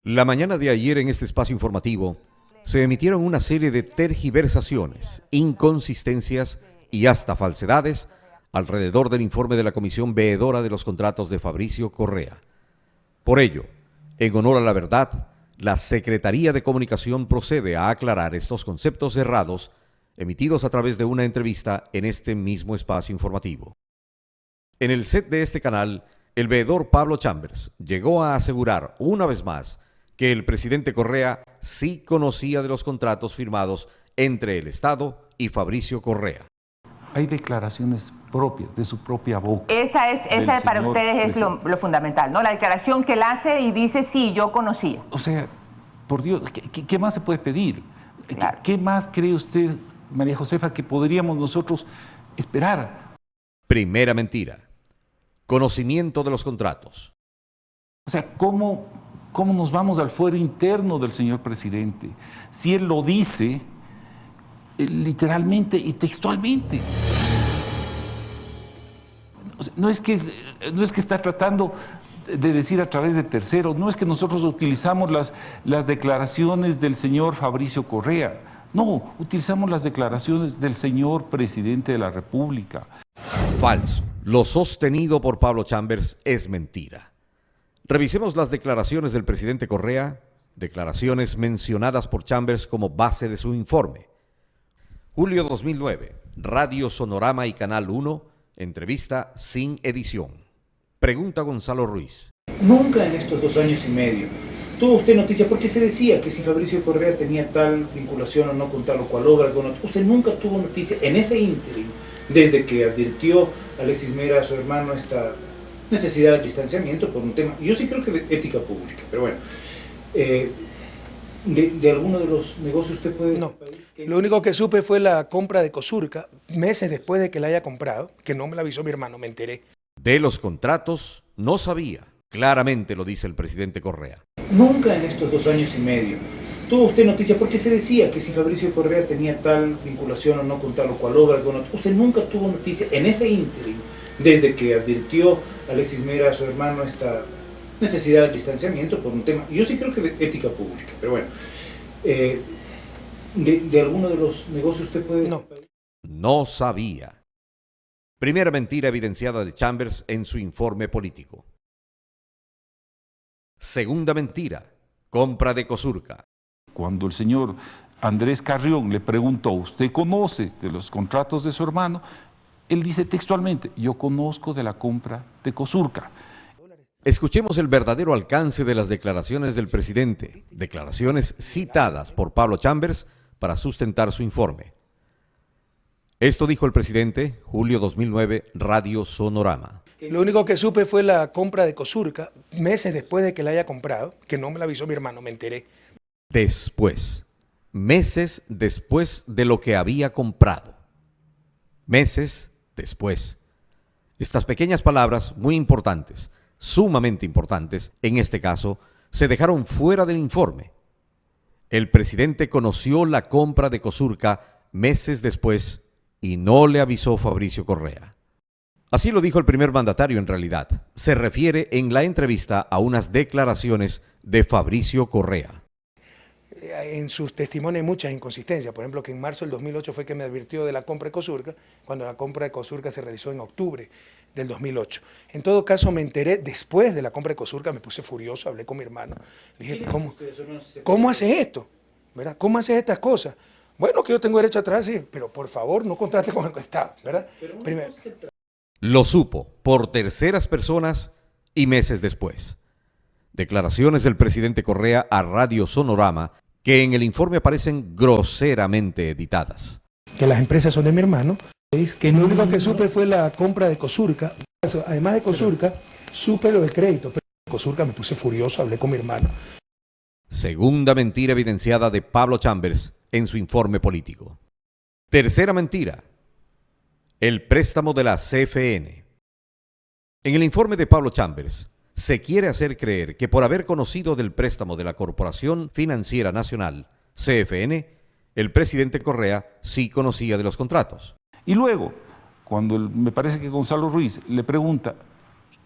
La mañana de ayer en este espacio informativo se emitieron una serie de tergiversaciones, inconsistencias y hasta falsedades alrededor del informe de la Comisión Veedora de los Contratos de Fabricio Correa. Por ello, en honor a la verdad, la Secretaría de Comunicación procede a aclarar estos conceptos errados emitidos a través de una entrevista en este mismo espacio informativo. En el set de este canal, el veedor Pablo Chambers llegó a asegurar una vez más que el presidente Correa sí conocía de los contratos firmados entre el Estado y Fabricio Correa. Hay declaraciones propias, de su propia boca. Esa para ustedes es lo fundamental, ¿no? La declaración que él hace y dice, sí, yo conocía. O sea, por Dios, ¿qué más se puede pedir? Claro. ¿Qué más cree usted, María Josefa, que podríamos nosotros esperar? Primera mentira. Conocimiento de los contratos. O sea, ¿cómo nos vamos al fuero interno del señor presidente? Si él lo dice literalmente y textualmente. O sea, no es que está tratando de decir a través de terceros, no es que nosotros utilizamos las declaraciones del señor Fabricio Correa, no, utilizamos las declaraciones del señor presidente de la República. Falso. Lo sostenido por Pablo Chambers es mentira. Revisemos las declaraciones del presidente Correa, declaraciones mencionadas por Chambers como base de su informe. Julio 2009, Radio Sonorama y Canal 1, entrevista sin edición. Pregunta Gonzalo Ruiz. Nunca en estos 2 años y medio tuvo usted noticia, porque se decía que si Fabricio Correa tenía tal vinculación o no con tal o cual obra, usted nunca tuvo noticia en ese ínterin, desde que advirtió Alexis Mera a su hermano esta necesidad de distanciamiento por un tema, yo sí creo que de ética pública, pero bueno, de alguno de los negocios usted puede... No, lo único que supe fue la compra de Cosurca, meses después de que la haya comprado, que no me la avisó mi hermano, me enteré. De los contratos no sabía, claramente lo dice el presidente Correa. Nunca en estos 2 años y medio tuvo usted noticia, porque se decía que si Fabricio Correa tenía tal vinculación o no con tal o cual obra, usted nunca tuvo noticia en ese ínterin, desde que advirtió Alexis Mera a su hermano esta necesidad de distanciamiento por un tema, yo sí creo que de ética pública, pero bueno, de alguno de los negocios usted puede... No sabía. Primera mentira evidenciada de Chambers en su informe político. Segunda mentira, compra de Cosurca. Cuando el señor Andrés Carrión le preguntó, ¿usted conoce de los contratos de su hermano? Él dice textualmente, yo conozco de la compra de Cosurca. Escuchemos el verdadero alcance de las declaraciones del presidente, declaraciones citadas por Pablo Chambers para sustentar su informe. Esto dijo el presidente, julio 2009, Radio Sonorama. Lo único que supe fue la compra de Cosurca, meses después de que la haya comprado, que no me la avisó mi hermano, me enteré. Después, meses después de lo que había comprado. Meses después. Estas pequeñas palabras, muy importantes, sumamente importantes, en este caso, se dejaron fuera del informe. El presidente conoció la compra de Cosurca meses después y no le avisó Fabricio Correa. Así lo dijo el primer mandatario en realidad. Se refiere en la entrevista a unas declaraciones de Fabricio Correa. En sus testimonios hay muchas inconsistencias. Por ejemplo, que en marzo del 2008 fue que me advirtió de la compra de Cosurca, cuando la compra de Cosurca se realizó en octubre del 2008. En todo caso, me enteré después de la compra de Cosurca, me puse furioso, hablé con mi hermano. Le dije, ¿cómo haces esto? ¿Verdad? ¿Cómo haces estas cosas? Bueno, que yo tengo derecho atrás, sí, pero por favor no contrate con el que está, ¿verdad? Primero. Lo supo por terceras personas y meses después. Declaraciones del presidente Correa a Radio Sonorama que en el informe aparecen groseramente editadas. Que las empresas son de mi hermano, que lo único que supe fue la compra de Cosurca. Además de Cosurca, supe lo del crédito, pero Cosurca me puse furioso, hablé con mi hermano. Segunda mentira evidenciada de Pablo Chambers en su informe político. Tercera mentira, el préstamo de la CFN. En el informe de Pablo Chambers, se quiere hacer creer que por haber conocido del préstamo de la Corporación Financiera Nacional, CFN, el presidente Correa sí conocía de los contratos. Y luego, cuando me parece que Gonzalo Ruiz le pregunta,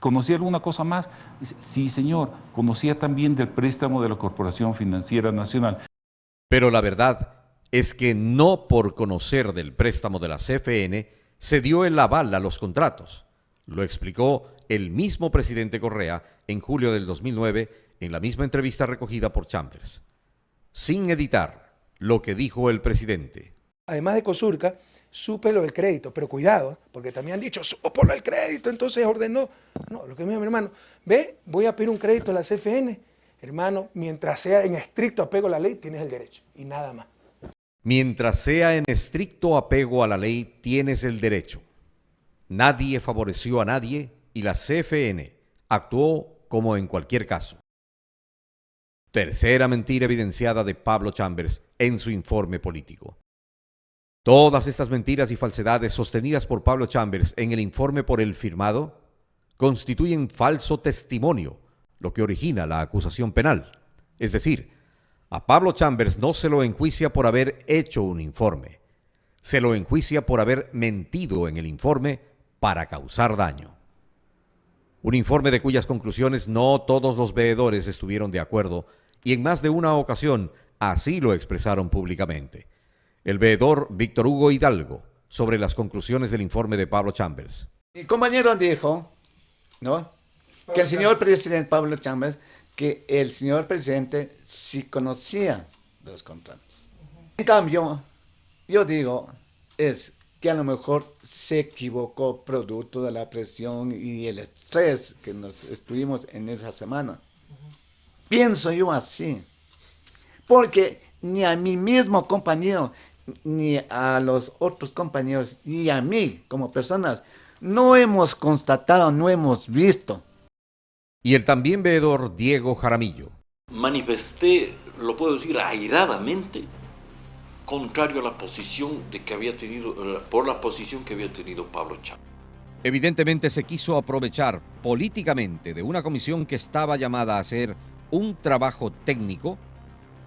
¿conocía alguna cosa más? Dice, sí, señor, conocía también del préstamo de la Corporación Financiera Nacional. Pero la verdad es que no por conocer del préstamo de la CFN se dio el aval a los contratos. Lo explicó el mismo presidente Correa en julio del 2009 en la misma entrevista recogida por Chambers. Sin editar lo que dijo el presidente. Además de Cosurca, supe lo del crédito, pero cuidado, porque también han dicho, supo lo del crédito, entonces ordenó. No, lo que me dijo mi hermano, ve, voy a pedir un crédito a la CFN. Hermano, mientras sea en estricto apego a la ley, tienes el derecho, y nada más. Mientras sea en estricto apego a la ley, tienes el derecho. Nadie favoreció a nadie y la CFN actuó como en cualquier caso. Tercera mentira evidenciada de Pablo Chambers en su informe político. Todas estas mentiras y falsedades sostenidas por Pablo Chambers en el informe por él firmado constituyen falso testimonio, lo que origina la acusación penal. Es decir, a Pablo Chambers no se lo enjuicia por haber hecho un informe, se lo enjuicia por haber mentido en el informe para causar daño. Un informe de cuyas conclusiones no todos los veedores estuvieron de acuerdo y en más de una ocasión así lo expresaron públicamente. El veedor Víctor Hugo Hidalgo sobre las conclusiones del informe de Pablo Chambers. Mi compañero dijo, ¿no?, que el señor presidente Pablo Chambers, que el señor presidente sí conocía los contratos. En cambio, yo digo, es que a lo mejor se equivocó producto de la presión y el estrés que nos estuvimos en esa semana. Pienso yo así, porque ni a mi mismo compañero, ni a los otros compañeros, ni a mí como personas, no hemos constatado, no hemos visto. Y el también veedor Diego Jaramillo. Manifesté, lo puedo decir airadamente, contrario a la posición que había tenido, por la posición que había tenido Pablo Chambers. Evidentemente se quiso aprovechar políticamente de una comisión que estaba llamada a hacer un trabajo técnico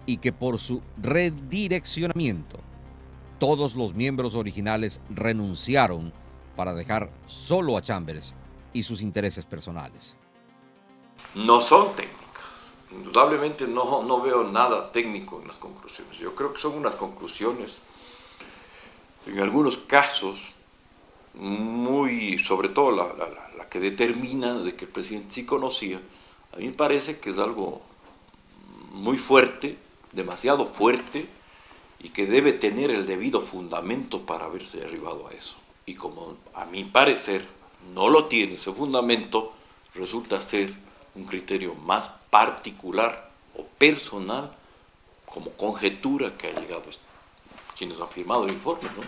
y que por su redireccionamiento todos los miembros originales renunciaron para dejar solo a Chambers y sus intereses personales. No son técnicas, indudablemente no veo nada técnico en las conclusiones. Yo creo que son unas conclusiones, en algunos casos, sobre todo la que determina de que el presidente sí conocía. A mí me parece que es algo muy fuerte, demasiado fuerte, y que debe tener el debido fundamento para haberse arribado a eso. Y como a mi parecer no lo tiene ese fundamento, resulta ser un criterio más particular o personal, como conjetura que ha llegado quienes han firmado el informe, ¿no?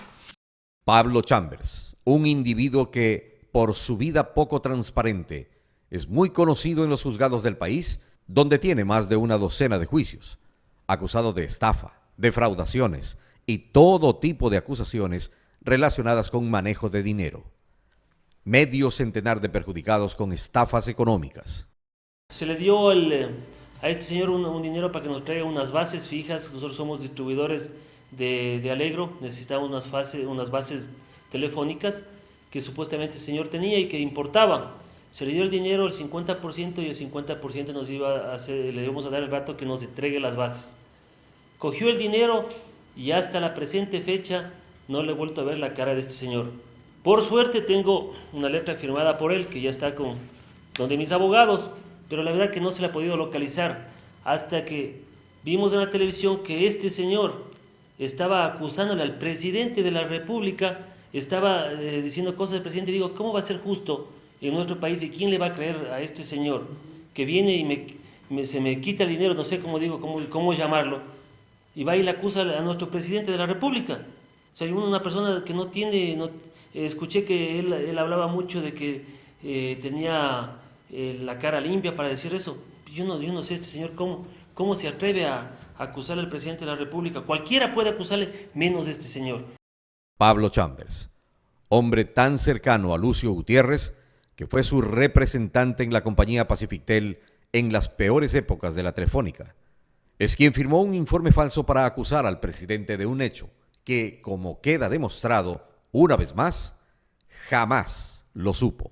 Pablo Chambers, un individuo que, por su vida poco transparente, es muy conocido en los juzgados del país, donde tiene más de una docena de juicios, acusado de estafa, defraudaciones y todo tipo de acusaciones relacionadas con manejo de dinero. Medio centenar de perjudicados con estafas económicas. Se le dio a este señor un dinero para que nos traiga unas bases fijas. Nosotros somos distribuidores de Allegro, necesitamos unas bases telefónicas que supuestamente el señor tenía y que importaba. Se le dio el dinero, el 50%, y el 50% le íbamos a dar el rato que nos entregue las bases. Cogió el dinero y hasta la presente fecha no le he vuelto a ver la cara de este señor. Por suerte tengo una letra firmada por él que ya está con donde mis abogados, pero la verdad que no se la ha podido localizar hasta que vimos en la televisión que este señor estaba acusándole al presidente de la República, estaba diciendo cosas del presidente. Y digo, ¿cómo va a ser justo en nuestro país? ¿Y quién le va a creer a este señor que viene y se me quita el dinero, no sé cómo llamarlo, y va y le acusa a nuestro presidente de la República? O sea, una persona que no tiene... escuché que él hablaba mucho de que tenía la cara limpia para decir eso. Yo no sé este señor cómo se atreve a acusarle al presidente de la República. Cualquiera puede acusarle, menos este señor. Pablo Chambers, hombre tan cercano a Lucio Gutiérrez, que fue su representante en la compañía Pacifictel en las peores épocas de la Telefónica, es quien firmó un informe falso para acusar al presidente de un hecho que, como queda demostrado, una vez más, jamás lo supo.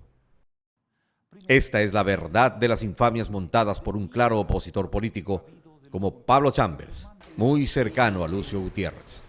Esta es la verdad de las infamias montadas por un claro opositor político como Pablo Chambers, muy cercano a Lucio Gutiérrez.